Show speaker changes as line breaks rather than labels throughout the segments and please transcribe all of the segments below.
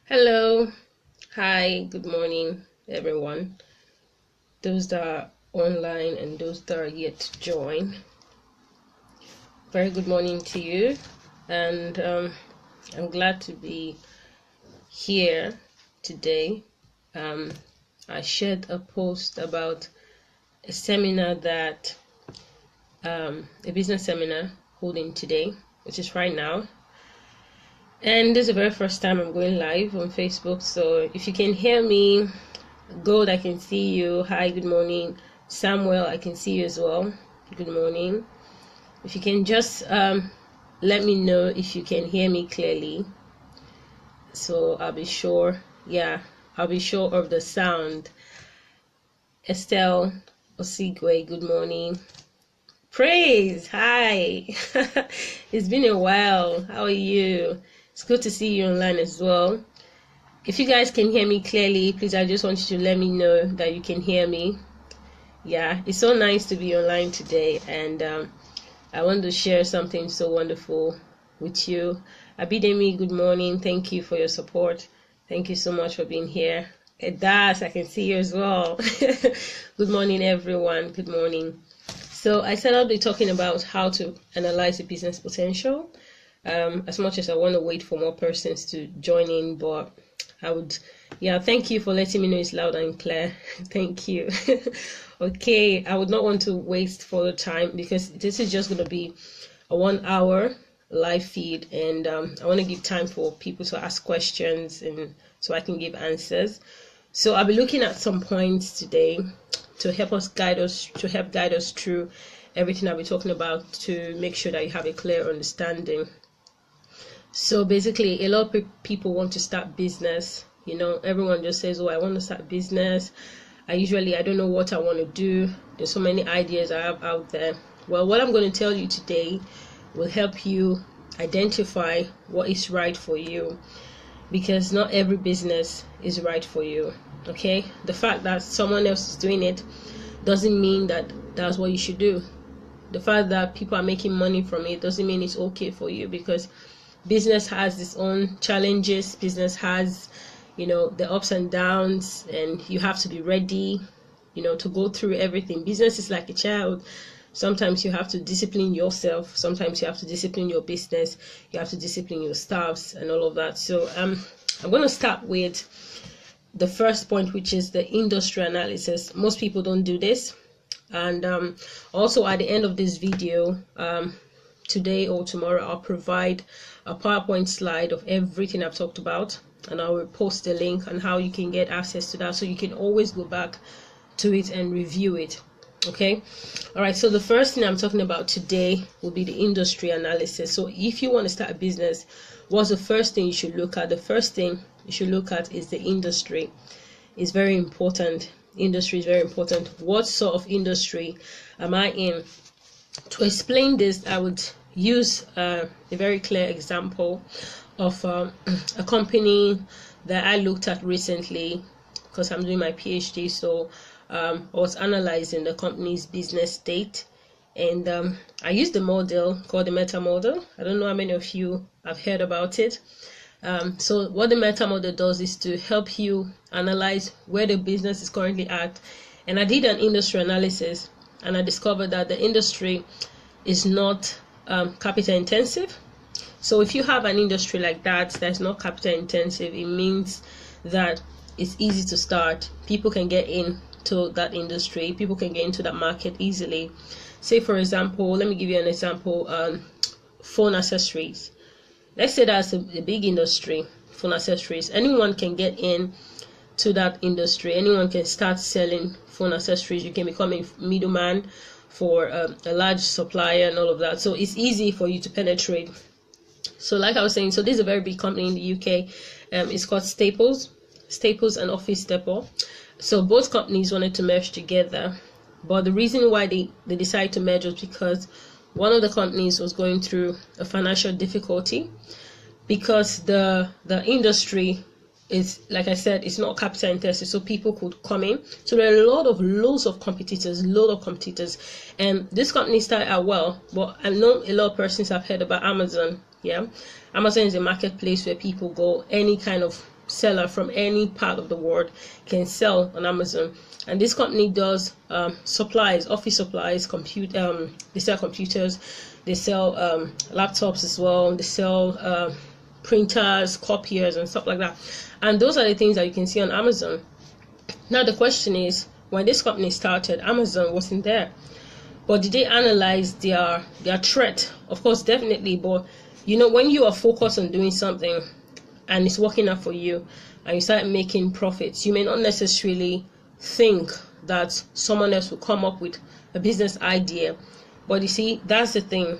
Hello, hi, good morning, everyone. Those that are online and those that are yet to join. Very good morning to you, and I'm glad to be here today. I shared a post about a seminar that a business seminar holding today, which is right now. And this is the very first time I'm going live on Facebook, so if you can hear me, Gold, I can see you. Hi, good morning. Samuel, I can see you as well. Good morning. If you can just let me know if you can hear me clearly, so I'll be sure. Yeah, I'll be sure of the sound. Estelle Osigwe, good morning. Praise, hi. It's been a while. How are you? It's good to see you online as well. If you guys can hear me clearly, please, I just want you to let me know that you can hear me. Yeah, it's so nice to be online today, and I want to share something so wonderful with you. Abidemi, good morning. Thank you for your support. Thank you so much for being here. Das, I can see you as well. Good morning, everyone. Good morning. So I said I'll be talking about how to analyze the business potential. As much as I want to wait for more persons to join in, but thank you for letting me know it's loud and clear. Thank you. Okay, I would not want to waste further time because this is just going to be a 1 hour live feed, and I want to give time for people to ask questions and so I can give answers. So I'll be looking at some points today to help guide us through everything I'll be talking about, to make sure that you have a clear understanding. So basically, a lot of people want to start business. Everyone just says, oh, I want to start business. I don't know what I want to do. There's so many ideas I have out there. Well, what I'm going to tell you today will help you identify what is right for you, because not every business is right for you. Okay, the fact that someone else is doing it doesn't mean that that's what you should do. The fact that people are making money from it doesn't mean it's okay for you, because business has its own challenges. Business has, the ups and downs, and you have to be ready, to go through everything. Business is like a child. Sometimes you have to discipline yourself. Sometimes you have to discipline your business. You have to discipline your staffs and all of that. So I'm going to start with the first point, which is the industry analysis. Most people don't do this. And also at the end of this video, today or tomorrow, I'll provide a PowerPoint slide of everything I've talked about, and I will post a link on how you can get access to that, so you can always go back to it and review it. Okay, all right. So the first thing I'm talking about today will be the industry analysis. So if you want to start a business, what's the first thing you should look at? The first thing you should look at is the industry. It's very important. Industry is very important. What sort of industry am I in? To explain this, I would use a very clear example of a company that I looked at recently, because I'm doing my PhD. So I was analyzing the company's business state, and I used the model called the meta model. I don't know how many of you have heard about it. So what the meta model does is to help you analyze where the business is currently at. And I did an industry analysis, and I discovered that the industry is not capital intensive. So if you have an industry like that that's not capital intensive, it means that it's easy to start. People can get into that industry. People can get into that market easily. Say, for example, let me give you an example. Phone accessories. Let's say that's a big industry, phone accessories. Anyone can get in to that industry. Anyone can start selling phone accessories. You can become a middleman for a large supplier and all of that. So it's easy for you to penetrate. So like I was saying, so this is a very big company in the UK. It's called Staples and Office Depot. So both companies wanted to merge together, but the reason why they decided to merge was because one of the companies was going through a financial difficulty, because the industry is, like I said, it's not capital intensive, so people could come in. So there are loads of competitors, and this company started out well. But I know a lot of persons have heard about Amazon. Yeah, Amazon is a marketplace where people go, any kind of seller from any part of the world can sell on Amazon. And this company does supplies, office supplies, they sell computers, they sell laptops as well, they sell printers, copiers, and stuff like that. And those are the things that you can see on Amazon. Now the question is, when this company started, Amazon wasn't there. But did they analyze their threat? Of course, definitely. But you know, when you are focused on doing something and it's working out for you and you start making profits, you may not necessarily think that someone else will come up with a business idea. But you see, that's the thing.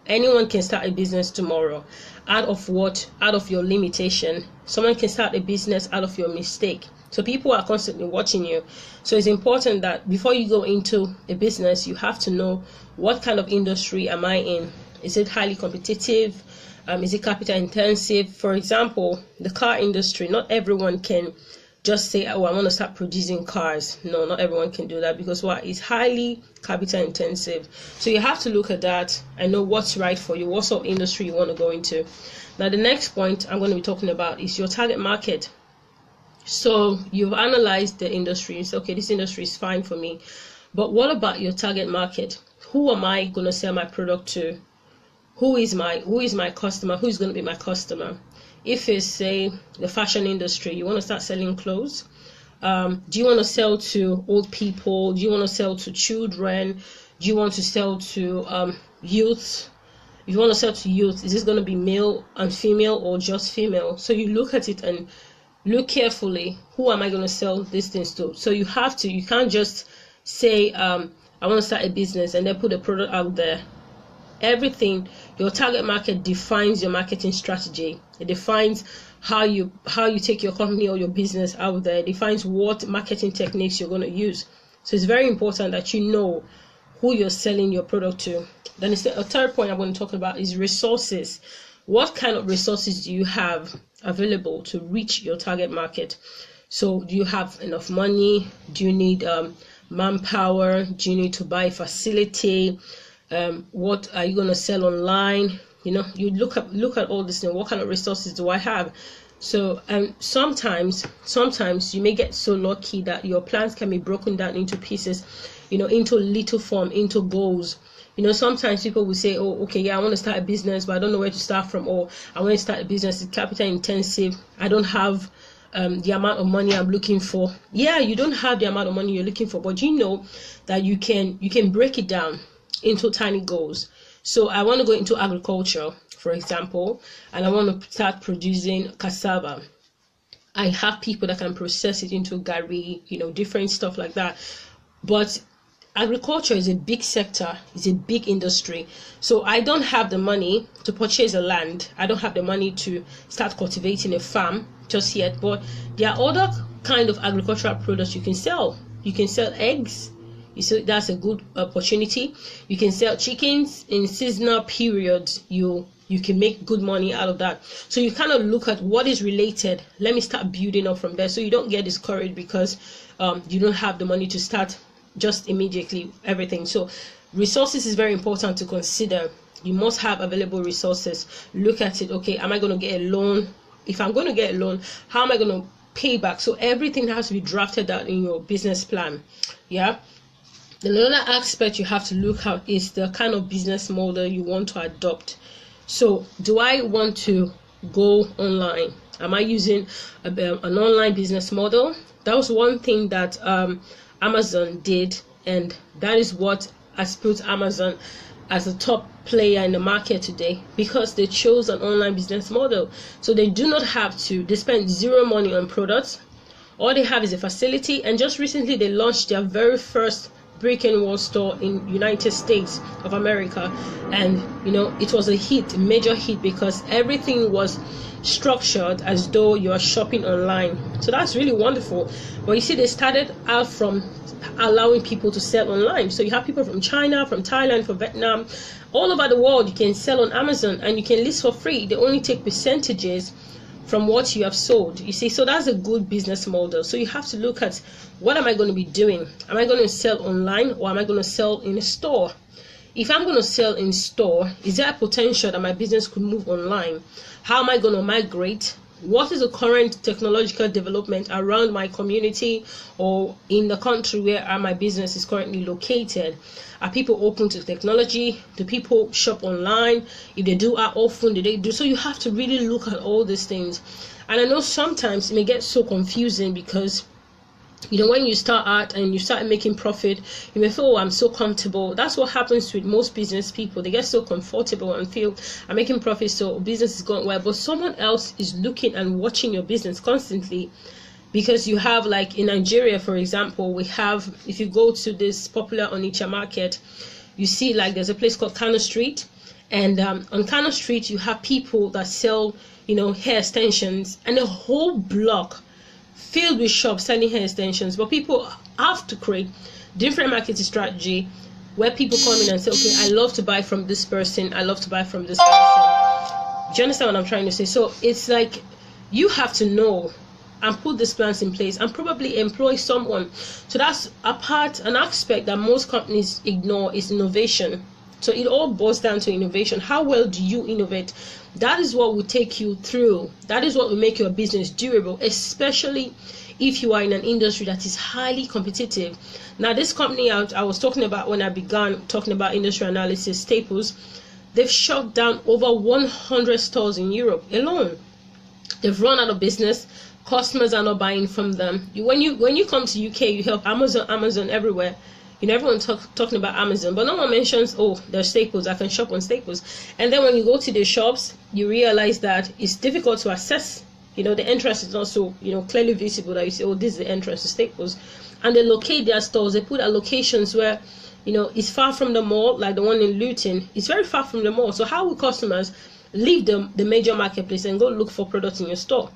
Anyone can start a business tomorrow. Out of your limitation. Someone can start a business out of your mistake. So people are constantly watching you. So it's important that before you go into a business, you have to know, what kind of industry am I in? Is it highly competitive? Is it capital intensive? For example, the car industry, not everyone can just say, oh, I want to start producing cars. No, not everyone can do that, because it's highly capital intensive. So you have to look at that and know what's right for you, what sort of industry you want to go into. Now, the next point I'm going to be talking about is your target market. So you've analyzed the industry. You say, okay, this industry is fine for me. But what about your target market? Who am I going to sell my product to? Who is my customer? Who is going to be my customer? If it's, say, the fashion industry, you want to start selling clothes. Do you want to sell to old people? Do you want to sell to children? Do you want to sell to youth? If you want to sell to youth, is this going to be male and female or just female? So you look at it and look carefully, who am I going to sell these things to? So you can't just say, I want to start a business and then put a product out there. Everything, your target market defines your marketing strategy. It defines how you take your company or your business out there. It defines what marketing techniques you're going to use. So it's very important that you know who you're selling your product to. Then a third point I'm going to talk about is resources. What kind of resources do you have available to reach your target market? So do you have enough money? Do you need manpower? Do you need to buy a facility? What are you going to sell online? You know, you look at all this thing. What kind of resources do I have? So sometimes you may get so lucky that your plans can be broken down into pieces, you know, into little form, into goals. You know, sometimes people will say, oh, okay, yeah, I want to start a business, but I don't know where to start from. Or I want to start a business, it's capital intensive. I don't have the amount of money I'm looking for. Yeah, you don't have the amount of money you're looking for, but you know that you can break it down into tiny goals. So I want to go into agriculture, for example, and I want to start producing cassava. I have people that can process it into gari, you know, different stuff like that. But agriculture is a big sector, it's a big industry. So I don't have the money to purchase a land. I don't have the money to start cultivating a farm just yet. But there are other kind of agricultural products you can sell. You can sell eggs. You see, that's a good opportunity. You can sell chickens in seasonal periods. You can make good money out of that. So you kind of look at what is related. Let me start building up from there, so you don't get discouraged because you don't have the money to start just immediately everything. So resources is very important to consider. You must have available resources. Look at it. Okay, am I going to get a loan? If I'm going to get a loan, how am I going to pay back? So everything has to be drafted out in your business plan. Yeah. Another aspect you have to look at is the kind of business model you want to adopt. So do I want to go online? Am I using an online business model? That was one thing that Amazon did, and that is what has put Amazon as a top player in the market today, because they chose an online business model. So they do not have to, they spend zero money on products. All they have is a facility, and just recently they launched their very first brick and mortar store in United States of America, and you know, it was a hit, a major hit, because everything was structured as though you are shopping online. So that's really wonderful. But you see, they started out from allowing people to sell online. So you have people from China, from Thailand, from Vietnam, all over the world. You can sell on Amazon and you can list for free. They only take percentages from what you have sold. You see, so that's a good business model. So you have to look at, what am I going to be doing? Am I going to sell online, or am I going to sell in a store? If I'm going to sell in store, is there a potential that my business could move online? How am I going to migrate what is the current technological development around my community or in the country where my business is currently located. Are people open to technology? Do people shop online? If they do, how often do they do? So you have to really look at all these things. And I know sometimes it may get so confusing because when you start out and you start making profit, you may feel, oh, I'm so comfortable. That's what happens with most business people. They get so comfortable and feel, I'm making profit, so business is going well. But someone else is looking and watching your business constantly, because you have, like in Nigeria, for example, we have, if you go to this popular Onitsha market, you see like there's a place called Kano Street. And on Kano Street, you have people that sell, hair extensions, and a whole block filled with shops selling hair extensions. But people have to create different marketing strategy where people come in and say, okay, I love to buy from this person, I love to buy from this person. Do you understand what I'm trying to say? So it's like you have to know and put these plans in place and probably employ someone. So that's an aspect that most companies ignore, is innovation. So it all boils down to innovation. How well do you innovate? That is what will take you through. That is what will make your business durable, especially if you are in an industry that is highly competitive. Now, this company I was talking about when I began talking about industry analysis, Staples, they've shut down over 100 stores in Europe alone. They've run out of business. Customers are not buying from them. When you come to UK, you help Amazon everywhere. Everyone talking about Amazon, but no one mentions, oh, there's Staples, I can shop on Staples. And then when you go to the shops, you realize that it's difficult to assess. The entrance is not so, clearly visible that you say, oh, this is the entrance to Staples. And they locate their stores. They put at locations where, it's far from the mall, like the one in Luton. It's very far from the mall. So how will customers leave the major marketplace and go look for products in your store?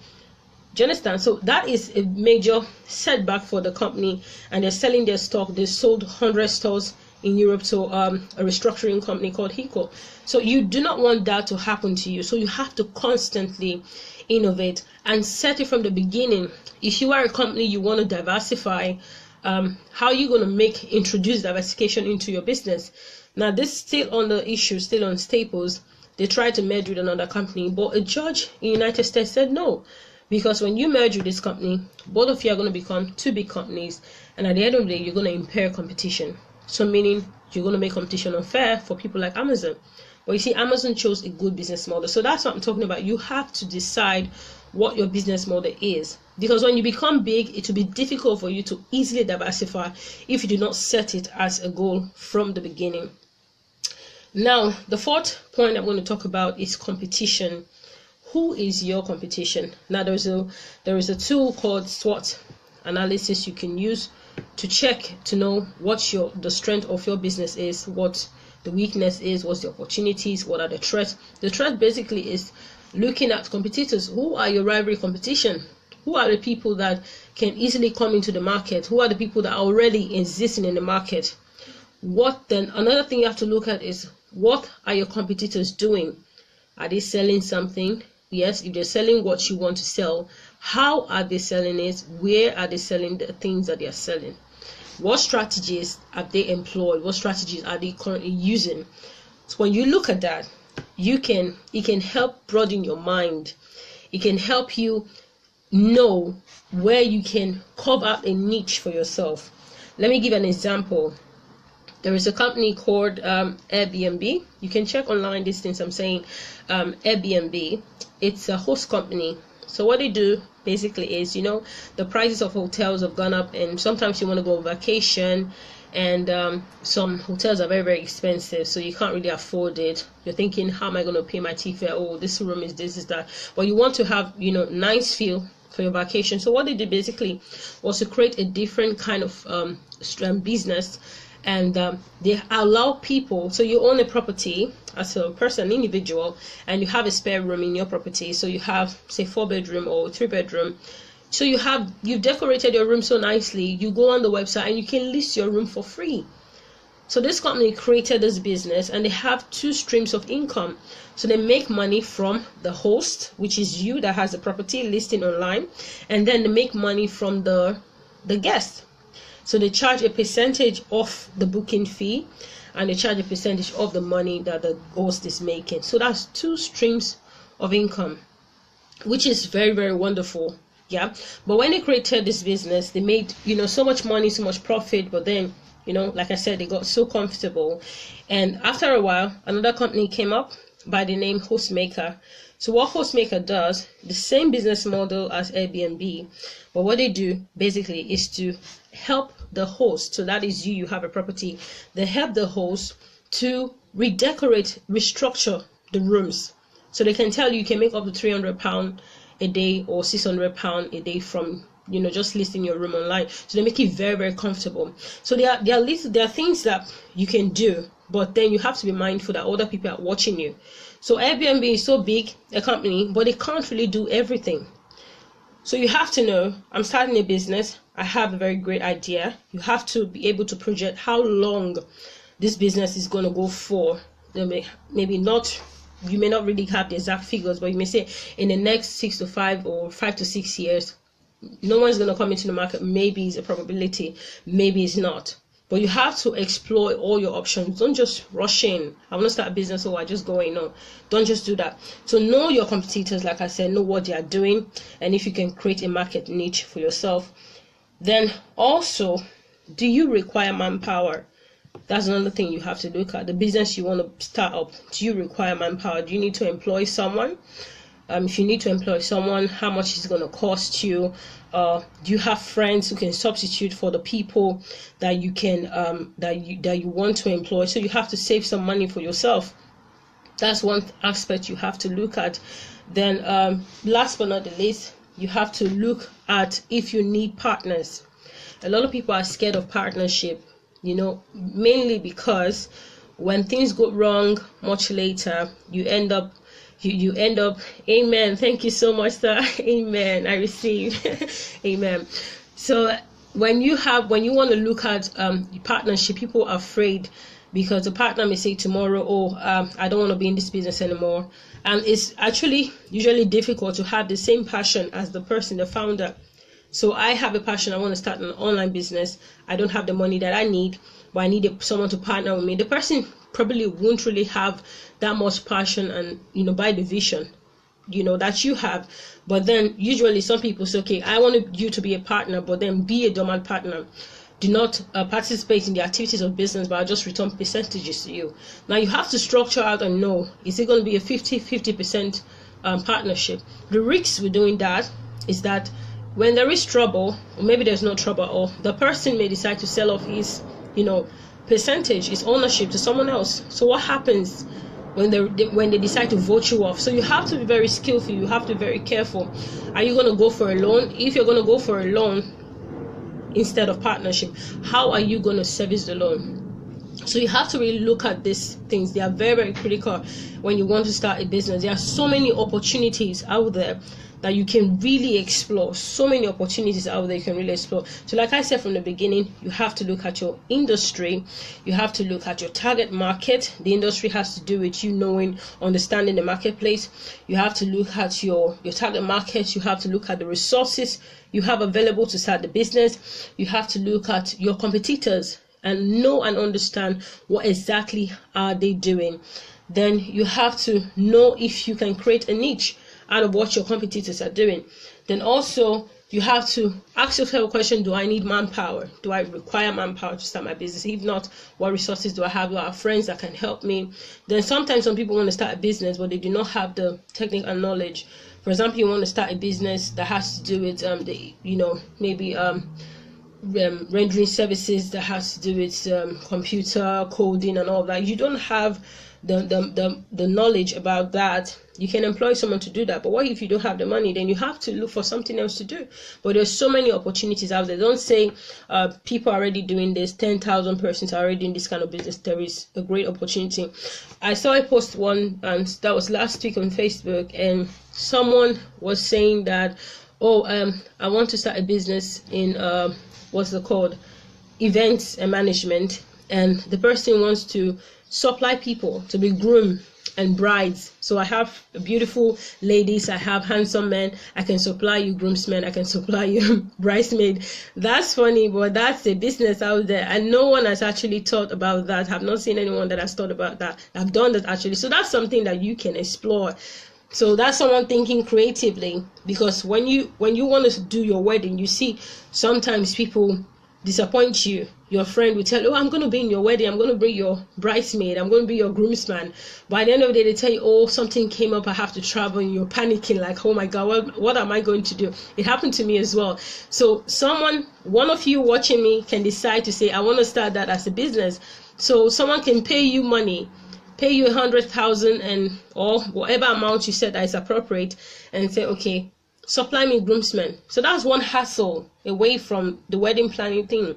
Do you understand? So that is a major setback for the company, and they're selling their stock. They sold 100 stores in Europe to a restructuring company called Hiko. So you do not want that to happen to you. So you have to constantly innovate and set it from the beginning. If you are a company, you want to diversify, how are you going to introduce diversification into your business? Now, this still on the issue, still on Staples. They tried to merge with another company, but a judge in the United States said no. Because when you merge with this company, both of you are going to become two big companies, and at the end of the day, you're going to impair competition. So meaning you're going to make competition unfair for people like Amazon. But you see, Amazon chose a good business model. So that's what I'm talking about. You have to decide what your business model is. Because when you become big, it will be difficult for you to easily diversify if you do not set it as a goal from the beginning. Now, the fourth point I'm going to talk about is competition. Who is your competition? Now, there is a tool called SWOT analysis you can use to check to know what the strength of your business is, what the weakness is, what's the opportunities, what are the threats. The threat basically is looking at competitors. Who are your rivalry competition? Who are the people that can easily come into the market? Who are the people that are already existing in the market? Another thing you have to look at is, what are your competitors doing? Are they selling something? Yes, if they're selling what you want to sell, how are they selling it? Where are they selling the things that they are selling? What strategies have they employed? What strategies are they currently using? So when you look at that, it can help broaden your mind. It can help you know where you can carve out a niche for yourself. Let me give an example. There is a company called Airbnb. You can check online these things I'm saying. Airbnb, it's a host company. So what they do basically is, the prices of hotels have gone up, and sometimes you want to go on vacation, and some hotels are very, very expensive, so you can't really afford it. You're thinking, how am I going to pay my tea-fare? Oh, this room is this, is that. But you want to have, nice feel for your vacation. So what they did basically was to create a different kind of business. And they allow people, so you own a property as a person, individual, and you have a spare room in your property. So you have, say, 4-bedroom or 3-bedroom. So you've decorated your room so nicely. You go on the website and you can list your room for free. So this company created this business, and they have 2 streams of income. So they make money from the host, which is you that has the property listing online, and then they make money from the guest. So they charge a percentage of the booking fee, and they charge a percentage of the money that the host is making. So that's 2 streams of income. which is very, very wonderful. Yeah. But when they created this business, they made, so much money, so much profit, but then, like I said, they got so comfortable. And after a while, another company came up by the name Hostmaker. So what Hostmaker does, the same business model as Airbnb, but what they do basically is to help the host. So that is you have a property. They help the host to redecorate, restructure the rooms. So they can tell you can make up to £300 a day or £600 a day from just listing your room online. So they make it very, very comfortable. So there are things that you can do, but then you have to be mindful that other people are watching you. So Airbnb is so big a company, but they can't really do everything. So you have to know, I'm starting a business, I have a very great idea. You have to be able to project how long this business is going to go for. Maybe not, you may not really have the exact figures, but you may say in the next 6 to 5 or 5 to 6 years, no one's going to come into the market. Maybe it's a probability, maybe it's not. But you have to explore all your options. Don't just rush in. I want to start a business, so I just go in. No, don't just do that. So know your competitors, like I said, know what they are doing, and if you can create a market niche for yourself. Then also, do you require manpower? That's another thing you have to look at. The business you want to start up, do you require manpower? Do you need to employ someone? If you need to employ someone, how much is it going to cost you? Do you have friends who can substitute for the people that you can that you want to employ? So you have to save some money for yourself. That's one aspect you have to look at. Then last but not the least, you have to look at if you need partners. A lot of people are scared of partnership, mainly because when things go wrong much later, you end up, amen. Thank you so much, sir. Amen. I received. Amen. So when you want to look at partnership, people are afraid because the partner may say tomorrow, I don't want to be in this business anymore. And it's actually usually difficult to have the same passion as the person, the founder. So I have a passion. I want to start an online business. I don't have the money that I need, but I need someone to partner with me. The person probably won't really have that much passion and, buy the vision, that you have. But then usually some people say, okay, I want you to be a partner, but then be a dormant partner. Do not participate in the activities of business, but I'll just return percentages to you. Now you have to structure out and know, is it going to be a 50% partnership? The risks with doing that is that when there is trouble, or maybe there's no trouble, or the person may decide to sell off his, percentage, his ownership to someone else. So what happens when they decide to vote you off? So you have to be very skillful. You have to be very careful. Are you going to go for a loan? If you're going to go for a loan instead of partnership, how are you going to service the loan? So you have to really look at these things. They are very, very critical when you want to start a business. There are so many opportunities out there that you can really explore. So many opportunities out there you can really explore. So like I said from the beginning, you have to look at your industry. You have to look at your target market. The industry has to do with you knowing, understanding the marketplace. You have to look at your target market. You have to look at the resources you have available to start the business. You have to look at your competitors and know and understand what exactly are they doing. Then you have to know if you can create a niche out of what your competitors are doing. Then also you have to ask yourself a question: do I need manpower? Do I require manpower to start my business? If not, what resources do I have? Do I have friends that can help me? Then sometimes some people want to start a business, but they do not have the technical knowledge. For example, you want to start a business that has to do with rendering services, that has to do with computer coding and all that. You don't have the knowledge about that. You can employ someone to do that, but what if you don't have the money? Then you have to look for something else to do. But there's so many opportunities out there. Don't say people are already doing this, 10,000 persons are already doing this kind of business. There is a great opportunity. I saw a post and that was last week on Facebook, and someone was saying that, I want to start a business in what's it called, events and management, and the person wants to supply people to be groom and brides. So I have beautiful ladies, I have handsome men, I can supply you groomsmen, I can supply you bridesmaid. That's funny, but that's a business out there, and no one has actually thought about that. I've not seen anyone that has thought about that. I've done that actually. So that's something that you can explore. So that's someone thinking creatively, because when you want to do your wedding, you see sometimes people disappoint you. Your friend will tell you, oh, I'm going to be in your wedding, I'm going to bring your bridesmaid, I'm going to be your groomsman. By the end of the day, they tell you, oh, something came up, I have to travel, and you're panicking like, oh my God, what am I going to do? It happened to me as well. So one of you watching me can decide to say, I want to start that as a business. So someone can pay you money, pay you 100,000 and or whatever amount you said that is appropriate, and say, okay, supply me groomsmen. So that's one hassle away from the wedding planning thing.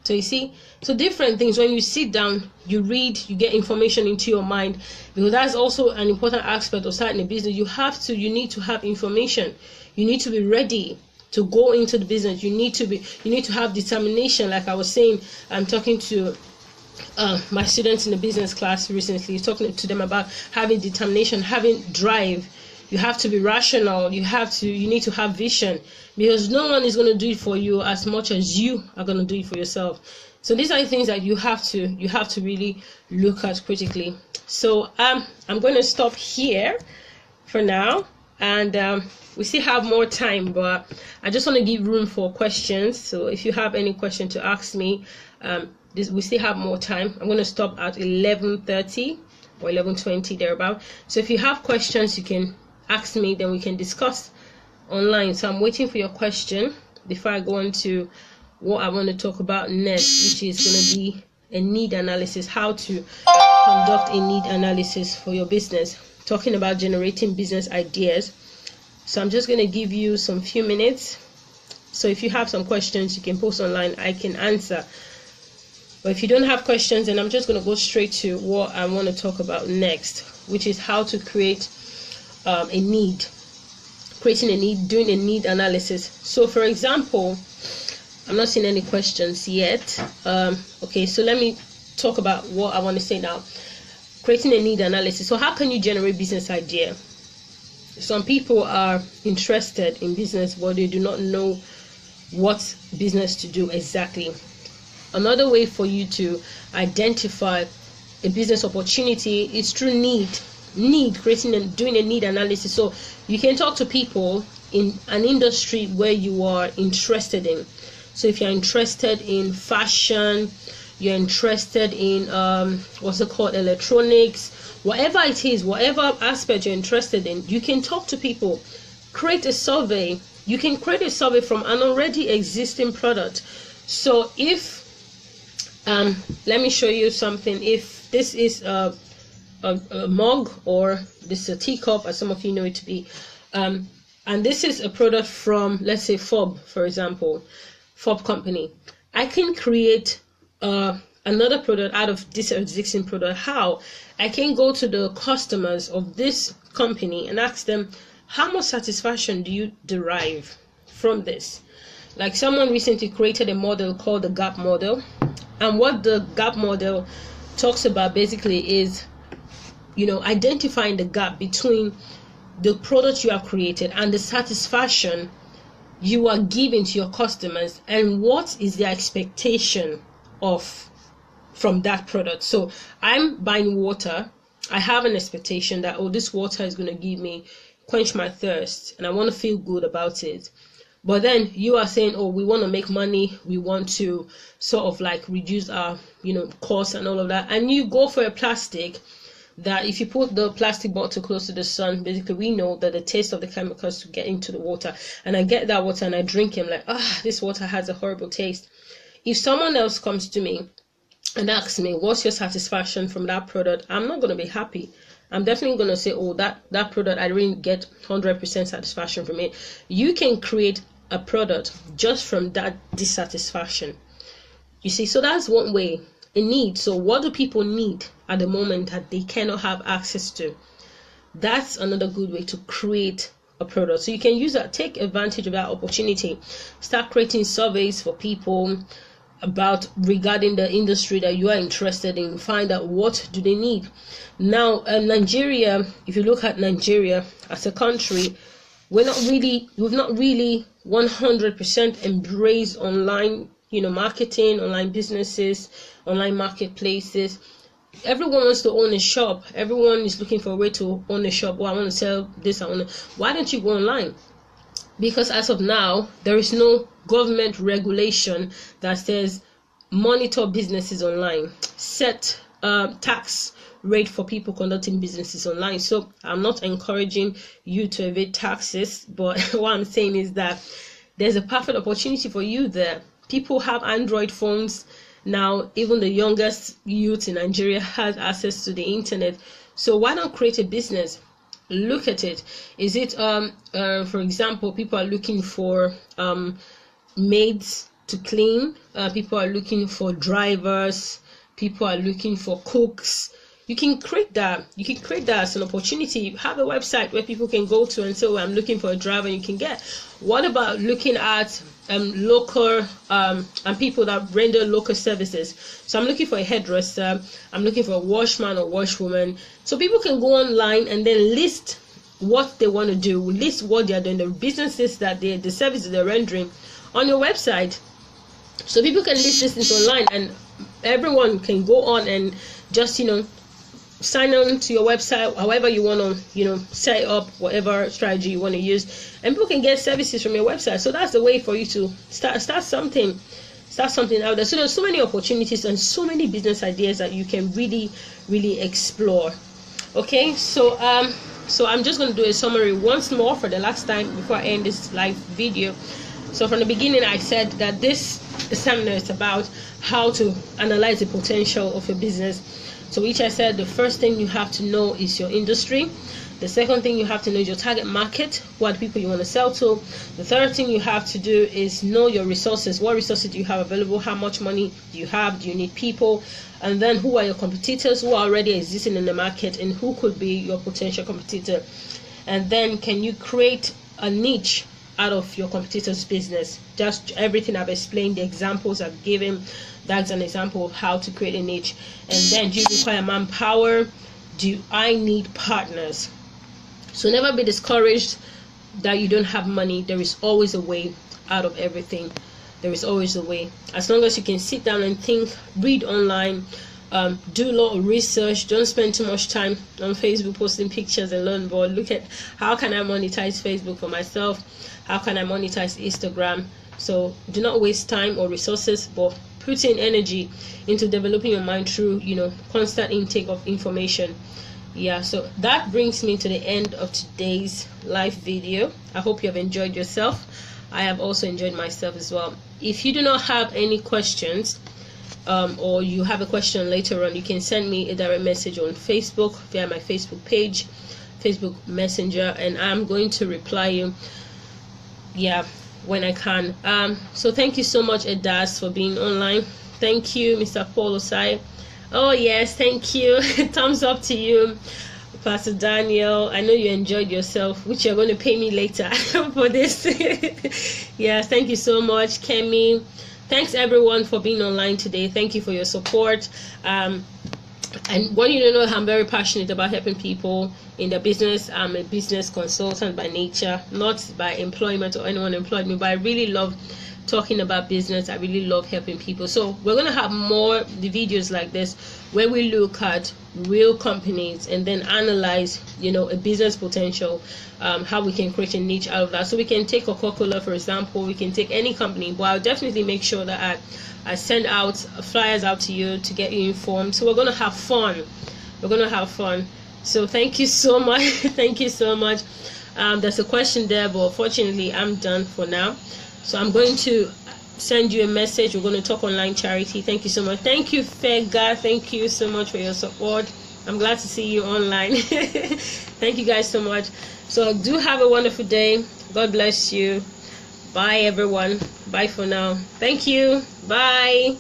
So you see, so different things. When you sit down, you read, you get information into your mind, because that's also an important aspect of starting a business. You need to have information. You need to be ready to go into the business. You need to have determination. Like I was saying, I'm talking to my students in the business class recently, talking to them about having determination, having drive. You have to be rational. You need to have vision, because no one is going to do it for you as much as you are going to do it for yourself. So these are the things that you have to really look at critically. So I'm going to stop here for now, and we still have more time, but I just want to give room for questions. So if you have any question to ask me, we still have more time. I'm going to stop at 11:30 or 11:20 thereabout. So if you have questions, you can ask me, then we can discuss online. So I'm waiting for your question before I go on to what I want to talk about next, which is going to be a need analysis, how to conduct a need analysis for your business, talking about generating business ideas. So I'm just going to give you some few minutes. So if you have some questions, you can post online, I can answer. But if you don't have questions, then I'm just going to go straight to what I want to talk about next, which is how to create a need, creating a need, doing a need analysis. So for example, I'm not seeing any questions yet. Okay, so let me talk about what I want to say now. Creating a need analysis. So how can you generate business idea? Some people are interested in business, but they do not know what business to do exactly. Another way for you to identify a business opportunity is through creating and doing a need analysis. So you can talk to people in an industry where you are interested in. So if you're interested in fashion, you're interested in electronics, whatever it is, whatever aspect you're interested in, you can talk to people. Create a survey. You can create a survey from an already existing product. So if let me show you something. If this is a mug, or this is a teacup, as some of you know it to be, and this is a product from, let's say, Fob, for example, Fob company, I can create another product out of this existing product. How? I can go to the customers of this company and ask them, how much satisfaction do you derive from this? Like someone recently created a model called the gap model, and what the gap model talks about basically is, identifying the gap between the product you have created and the satisfaction you are giving to your customers, and what is their expectation from that product. So I'm buying water. I have an expectation that, oh, this water is going to quench my thirst, and I want to feel good about it. But then you are saying, oh, we want to make money, we want to sort of like reduce our, costs and all of that. And you go for a plastic that, if you put the plastic bottle close to the sun, basically we know that the taste of the chemicals get into the water. And I get that water and I drink it, I'm like, this water has a horrible taste. If someone else comes to me and asks me, what's your satisfaction from that product? I'm not going to be happy. I'm definitely going to say, oh, that product, I didn't get 100% satisfaction from it. You can create a product just from that dissatisfaction. You see, so that's one way. A need. So what do people need at the moment that they cannot have access to? That's another good way to create a product. So you can use that, take advantage of that opportunity. Start creating surveys for people regarding the industry that you are interested in. Find out what do they need. Now, Nigeria, if you look at Nigeria as a country, we've not really 100% embraced online, marketing, online businesses, online marketplaces. Everyone wants to own a shop. Everyone is looking for a way to own a shop. Oh, I want to sell this. Why don't you go online? Because as of now, there is no government regulation that says monitor businesses online, set tax rate for people conducting businesses online. So I'm not encouraging you to evade taxes, but what I'm saying is that there's a perfect opportunity for you there. People have Android phones now. Even the youngest youth in Nigeria has access to the internet. So why not create a business? Look at it. Is it for example, people are looking for maids to clean, people are looking for drivers, people are looking for cooks. You can create that as an opportunity. Have a website where people can go to and say, oh, I'm looking for a driver, and you can get. What about looking at local and people that render local services? So I'm looking for a hairdresser, I'm looking for a washman or washwoman. So people can go online and then list what they want to do, list what they are doing, the businesses that the services they're rendering on your website. So people can list this things online, and everyone can go on and just sign on to your website, however you want to set up whatever strategy you want to use, and people can get services from your website. So that's the way for you to start something out there. So there's so many opportunities and so many business ideas that you can really explore. Okay, so I'm just going to do a summary once more for the last time before I end this live video. So from the beginning, I said that this seminar is about how to analyze the potential of a business. So which I said the first thing you have to know is your industry. The second thing you have to know is your target market, what people you want to sell to. The third thing you have to do is know your resources. What resources do you have available? How much money do you have? Do you need people? And then who are your competitors who are already existing in the market, and who could be your potential competitor? And then can you create a niche out of your competitor's business? Just everything I've explained, the examples I've given, that's an example of how to create a niche. And then, do you require manpower? Do I need partners? So never be discouraged that you don't have money. There is always a way out of everything. There is always a way. As long as you can sit down and think, read online, do a lot of research. Don't spend too much time on Facebook posting pictures and learn more. Look at how can I monetize Facebook for myself? How can I monetize Instagram? So do not waste time or resources, but put in energy into developing your mind through constant intake of information. Yeah, so that brings me to the end of today's live video. I hope you have enjoyed yourself. I have also enjoyed myself as well. If you do not have any questions, or you have a question later on, you can send me a direct message on Facebook via my Facebook page, Facebook Messenger, and I'm going to reply you when I can. So thank you so much, Edas, for being online. Thank you, Mr. Paul Osai. Oh yes, thank you. Thumbs up to you, Pastor Daniel. I know you enjoyed yourself, which you're going to pay me later for this. Yes, thank you so much, Kemi. Thanks everyone for being online today. Thank you for your support. And what you don't know, I'm very passionate about helping people in their business. I'm a business consultant by nature, not by employment or anyone employed me, but I really love talking about business. I really love helping people. So we're going to have more videos like this where we look at real companies and then analyze a business potential, how we can create a niche out of that. So we can take Coca-Cola, for example. We can take any company, but I'll definitely make sure that I send out flyers out to you to get you informed. So we're going to have fun. So thank you so much. Thank you so much. There's a question there, but unfortunately I'm done for now. So I'm going to send you a message. We're going to talk online charity. Thank you so much. Thank you, Fega. Thank you so much for your support. I'm glad to see you online. Thank you guys so much. So do have a wonderful day. God bless you. Bye everyone. Bye for now. Thank you. Bye.